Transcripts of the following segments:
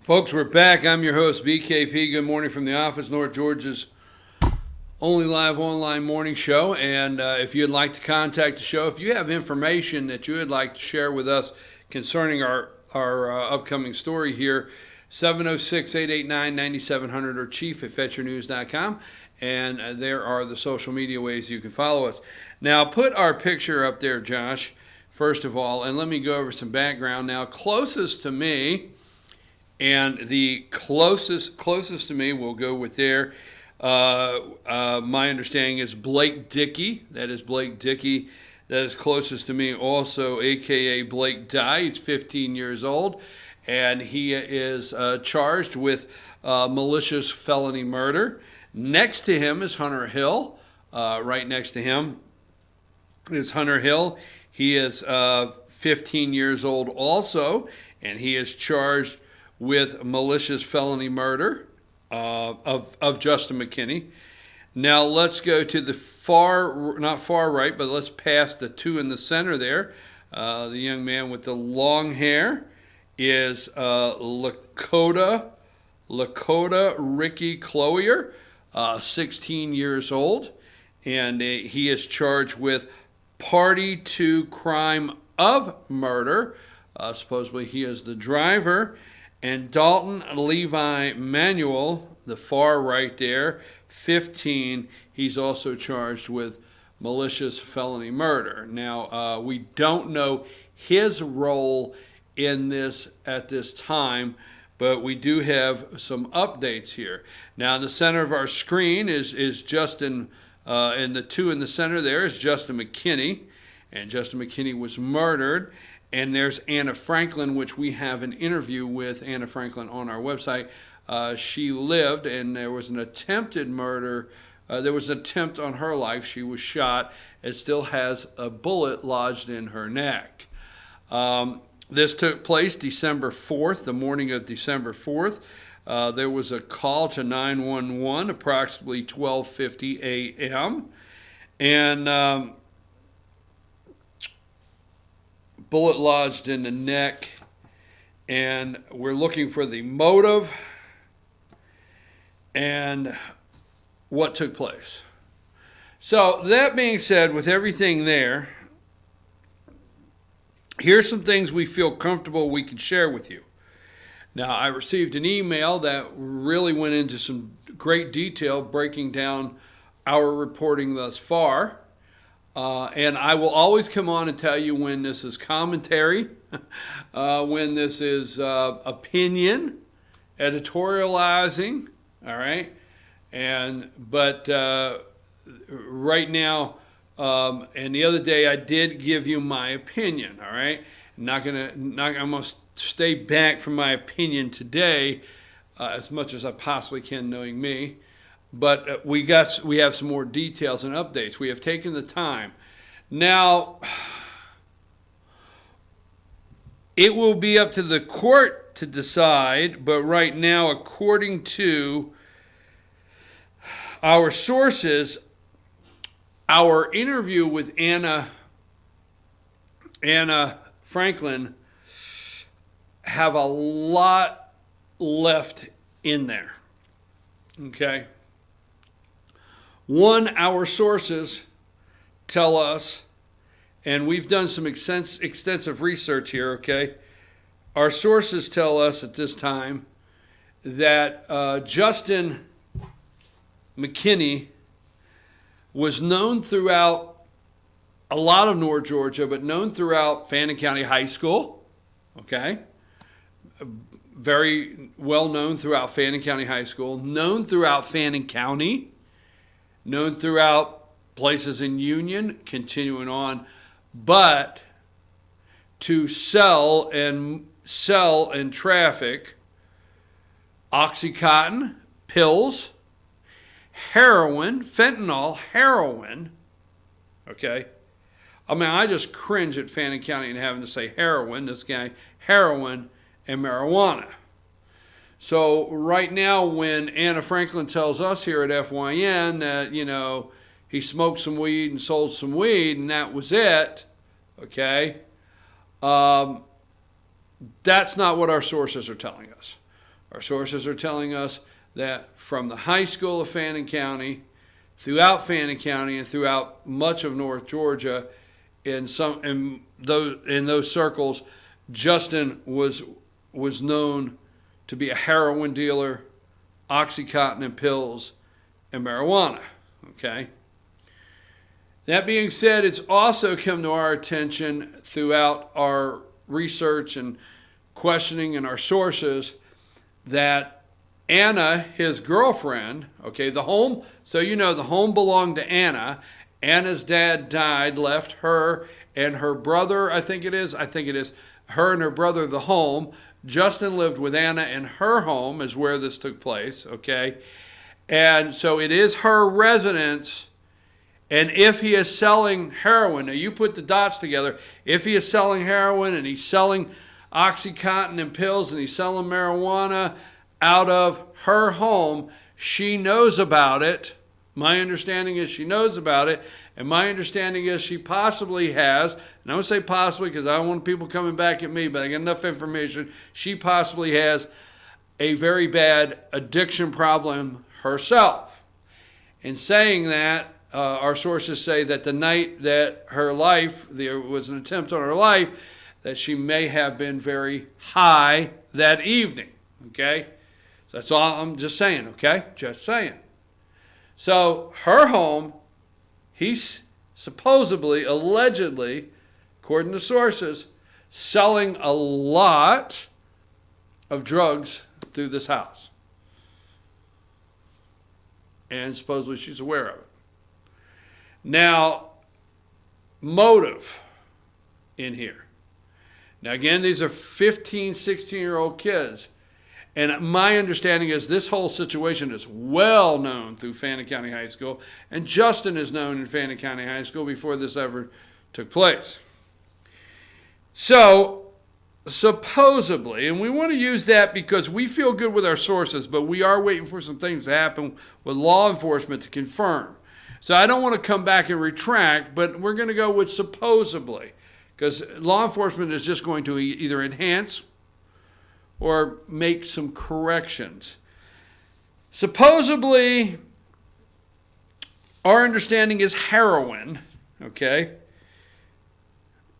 Folks, we're back. I'm your host, BKP. Good morning from the office, North Georgia's only live online morning show. And if you'd like to contact the show, if you have information that you would like to share with us concerning our upcoming story here, 706-889-9700 or chief@fetyournews.com. And there are the social media ways you can follow us. Now, put our picture up there, Josh, first of all, and let me go over some background. Now, closest to me, and the closest to me, we'll go with there. My understanding is Blake Dickey. That is Blake Dickey. That is closest to me also, a.k.a. Blake Dye. He's 15 years old, and he is charged with malicious felony murder. Next to him is Hunter Hill. Right next to him is Hunter Hill. He is 15 years old also, and he is charged with malicious felony murder of Justin McKinney. Now let's go to the not far right, but let's pass the two in the center there. The young man with the long hair is Lakota Ricky Cloyer, 16 years old, and he is charged with party to crime of murder. Supposedly he is the driver. And Dalton Levi Manuel, the far right there, 15, he's also charged with malicious felony murder. Now, we don't know his role in this at this time, but we do have some updates here. Now, in the center of our screen is Justin, and the two in the center there is Justin McKinney, and Justin McKinney was murdered. And there's Anna Franklin, which we have an interview with Anna Franklin on our website. She lived, and there was an attempted murder. There was an attempt on her life. She was shot and still has a bullet lodged in her neck. This took place December 4th, the morning of December 4th. There was a call to 911 approximately 12:50 a.m. And bullet lodged in the neck, and we're looking for the motive and what took place. So that being said, with everything there, here's some things we feel comfortable we can share with you. Now, I received an email that really went into some great detail breaking down our reporting thus far. And I will always come on and tell you when this is commentary, when this is opinion, editorializing, all right? But right now, and the other day I did give you my opinion, all right? I'm gonna stay back from my opinion today as much as I possibly can, knowing me. But we have some more details and updates. We have taken the time. Now, it will be up to the court to decide, but right now, according to our sources, our interview with Anna Franklin have a lot left in there. Okay? One, our sources tell us, and we've done some extensive research here, okay? Our sources tell us at this time that Justin McKinney was known throughout a lot of North Georgia, but known throughout Fannin County High School, okay? Very well known throughout Fannin County High School, known throughout Fannin County, known throughout places in Union, continuing on, but to sell and traffic Oxycontin, pills, heroin, fentanyl, heroin, okay? I mean, I just cringe at Fannin County and having to say heroin, this guy, heroin and marijuana. So right now when Anna Franklin tells us here at FYN that, he smoked some weed and sold some weed and that was it, okay, that's not what our sources are telling us. Our sources are telling us that from the high school of Fannin County, throughout Fannin County, and throughout much of North Georgia, in those circles, Justin was known to be a heroin dealer, Oxycontin and pills, and marijuana. Okay. That being said, it's also come to our attention throughout our research and questioning and our sources that Anna, his girlfriend, okay, the home, so the home belonged to Anna. Anna's dad died, left her and her brother, I think it is, her and her brother the home. Justin lived with Anna in her home is where this took place, okay? And so it is her residence. And if he is selling heroin, now you put the dots together, if he is selling heroin and he's selling Oxycontin and pills and he's selling marijuana out of her home, she knows about it. My understanding is she knows about it. And my understanding is she possibly has, and I would say possibly because I don't want people coming back at me, but I got enough information, she possibly has a very bad addiction problem herself. In saying that, our sources say that the night that there was an attempt on her life, that she may have been very high that evening. Okay? So that's all I'm just saying, okay? Just saying. So her home, he's supposedly, allegedly, according to sources, selling a lot of drugs through this house. And supposedly she's aware of it. Now, motive in here. Now, again, these are 15, 16-year-old kids. And my understanding is this whole situation is well known through Fannin County High School. And Justin is known in Fannin County High School before this ever took place. So, supposedly, and we want to use that because we feel good with our sources, but we are waiting for some things to happen with law enforcement to confirm. So I don't want to come back and retract, but we're going to go with supposedly, because law enforcement is just going to either enhance or make some corrections. Supposedly, our understanding is heroin, okay?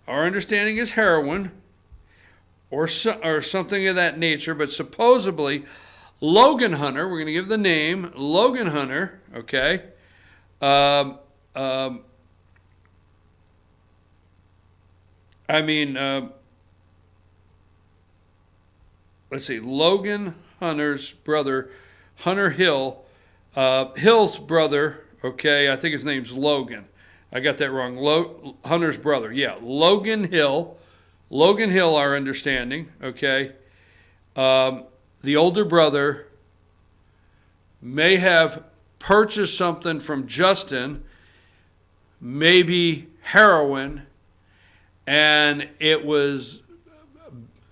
Our understanding is heroin or something of that nature, but supposedly Logan Hunter, we're going to give the name, Logan Hunter, okay? Let's see, Logan Hunter's brother, Hunter Hill, Hill's brother, okay, I think his name's Logan. I got that wrong. Hunter's brother, yeah, Logan Hill. Logan Hill, our understanding, okay. The older brother may have purchased something from Justin, maybe heroin, and it was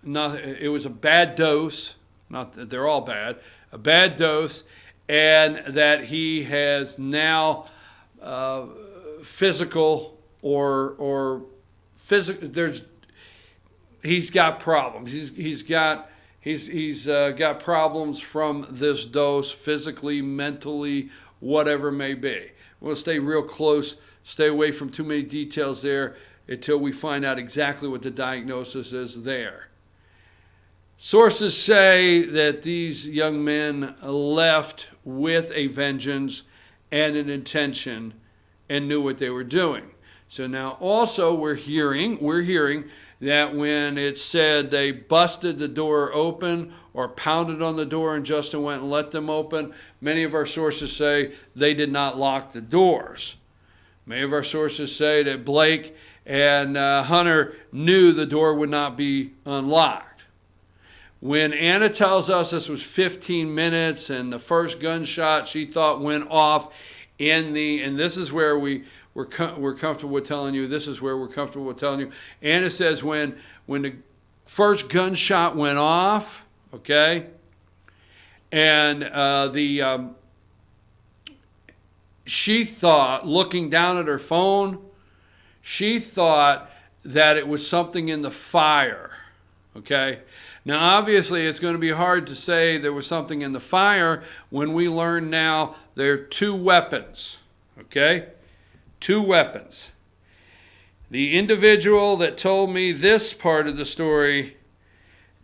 a bad dose, not that they're all bad, a bad dose, and that he has now physical or physical, he's got problems. He's got problems from this dose, physically, mentally, whatever it may be. We'll stay real close, stay away from too many details there until we find out exactly what the diagnosis is there. Sources say that these young men left with a vengeance and an intention and knew what they were doing. So now also we're hearing that when it said they busted the door open or pounded on the door and Justin went and let them open, many of our sources say they did not lock the doors. Many of our sources say that Blake and Hunter knew the door would not be unlocked. When Anna tells us this was 15 minutes and the first gunshot she thought went off and this is where we're comfortable with telling you, Anna says when the first gunshot went off, okay, and she thought, looking down at her phone, she thought that it was something in the fire, okay? Now, obviously, it's going to be hard to say there was something in the fire when we learn now there are two weapons, okay? Two weapons. The individual that told me this part of the story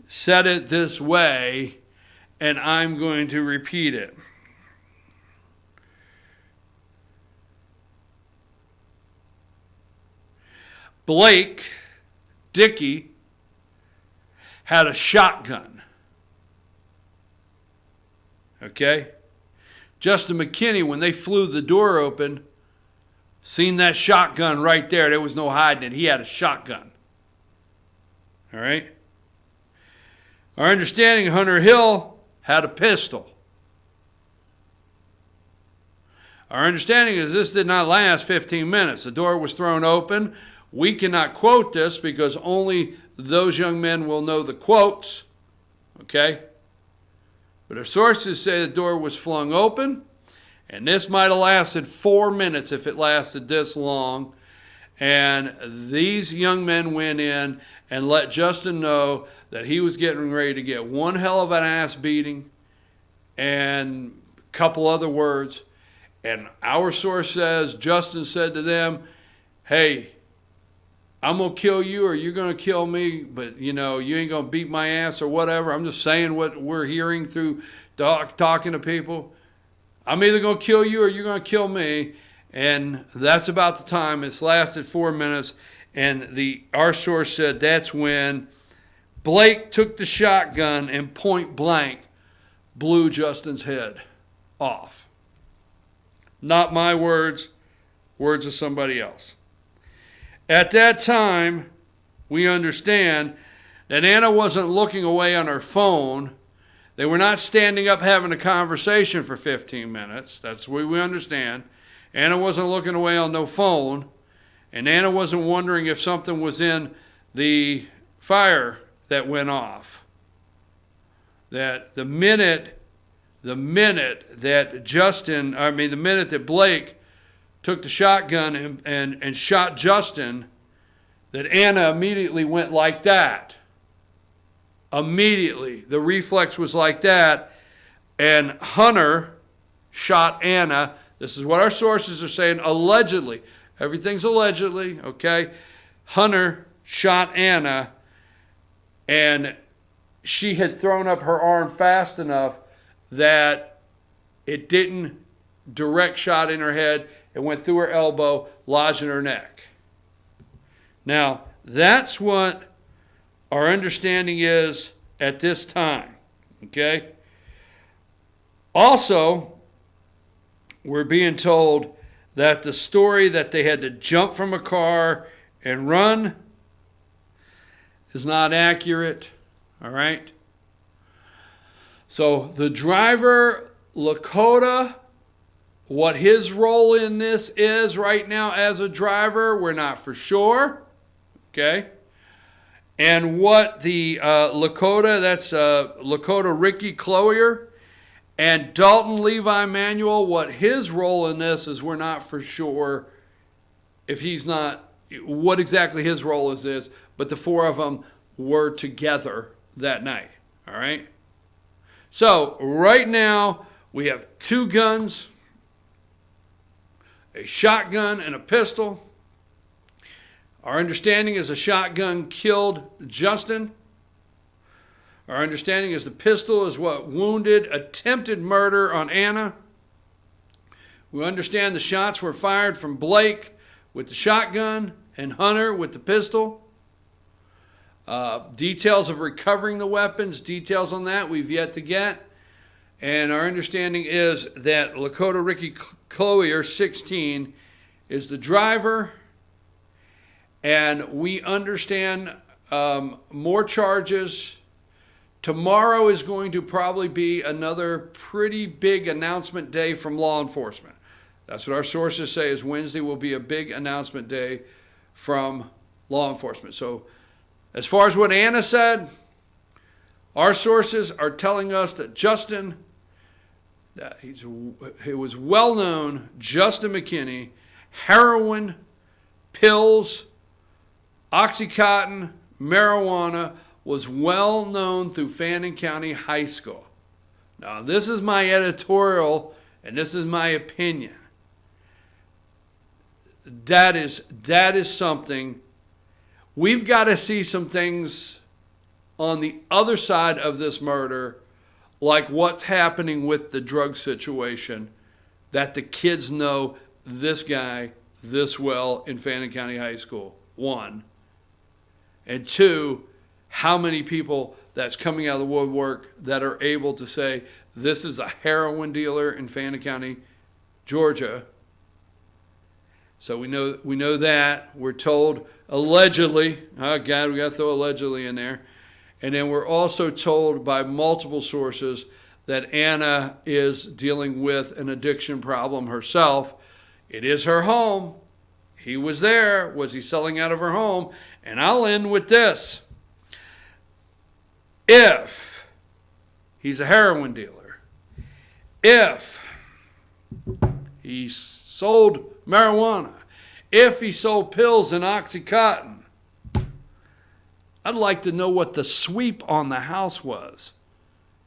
said it this way, and I'm going to repeat it. Blake Dickey had a shotgun. Okay? Justin McKinney, when they flew the door open, seen that shotgun right there. There was no hiding it. He had a shotgun. All right? Our understanding, Hunter Hill had a pistol. Our understanding is this did not last 15 minutes. The door was thrown open. We cannot quote this because only those young men will know the quotes, okay? But our sources say the door was flung open, and this might have lasted 4 minutes if it lasted this long. And these young men went in and let Justin know that he was getting ready to get one hell of an ass beating and a couple other words. And our source says Justin said to them, hey, I'm going to kill you or you're going to kill me, but, you ain't going to beat my ass or whatever. I'm just saying what we're hearing through talking to people. I'm either going to kill you or you're going to kill me. And that's about the time. It's lasted 4 minutes. And our source said that's when Blake took the shotgun and point blank blew Justin's head off. Not my words, words of somebody else. At that time, we understand that Anna wasn't looking away on her phone. They were not standing up having a conversation for 15 minutes. That's what we understand. Anna wasn't looking away on no phone. And Anna wasn't wondering if something was in the fire that went off. That the minute that Blake took the shotgun and shot Justin, that Anna immediately went like that. Immediately. The reflex was like that. And Hunter shot Anna. This is what our sources are saying, allegedly. Everything's allegedly, okay? Hunter shot Anna, and she had thrown up her arm fast enough that it didn't direct shot in her head. It went through her elbow, lodged in her neck. Now, that's what our understanding is at this time, okay? Also, we're being told that the story that they had to jump from a car and run is not accurate, all right? So the driver, Lakota, what his role in this is right now as a driver, we're not for sure, okay? And what the Lakota, that's Lakota Ricky Cloyer, and Dalton Levi Manuel, what his role in this is, we're not for sure if he's not, what exactly his role is this, but the four of them were together that night, all right? So right now, we have two guns, a shotgun and a pistol. Our understanding is a shotgun killed Justin. Our understanding is the pistol is what wounded attempted murder on Anna. We understand the shots were fired from Blake with the shotgun and Hunter with the pistol. Details of recovering the weapons, details on that we've yet to get. And our understanding is that Lakota Ricky Cloyer, 16, is the driver. And we understand more charges. Tomorrow is going to probably be another pretty big announcement day from law enforcement. That's what our sources say is Wednesday will be a big announcement day from law enforcement. So as far as what Anna said, our sources are telling us that Justin, it was well known, Justin McKinney, heroin, pills, Oxycontin, marijuana, was well known through Fannin County High School. Now, this is my editorial, and this is my opinion. That is something. We've got to see some things on the other side of this murder, like what's happening with the drug situation, that the kids know this guy this well in Fannin County High School, one. And two, how many people that's coming out of the woodwork that are able to say, this is a heroin dealer in Fannin County, Georgia. So we know that. We're told allegedly, oh God, we got to throw allegedly in there. And then we're also told by multiple sources that Anna is dealing with an addiction problem herself. It is her home. He was there. Was he selling out of her home? And I'll end with this. If he's a heroin dealer, if he sold marijuana, if he sold pills and Oxycontin, I'd like to know what the sweep on the house was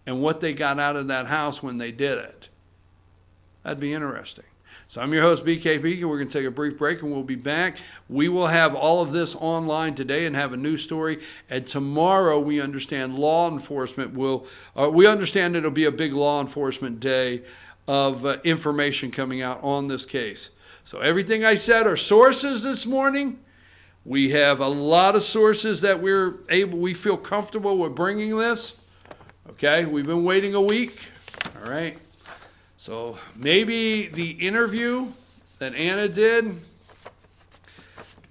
and what they got out of that house when they did it. That'd be interesting. So I'm your host, BKB, and we're going to take a brief break, and we'll be back. We will have all of this online today and have a new story. And tomorrow, we understand law enforcement we understand it'll be a big law enforcement day of information coming out on this case. So everything I said are sources this morning. We have a lot of sources that we feel comfortable with bringing this. Okay, we've been waiting a week. All right. So maybe the interview that Anna did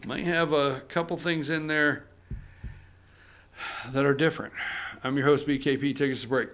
might have a couple things in there that are different. I'm your host, BKP. Take us a break.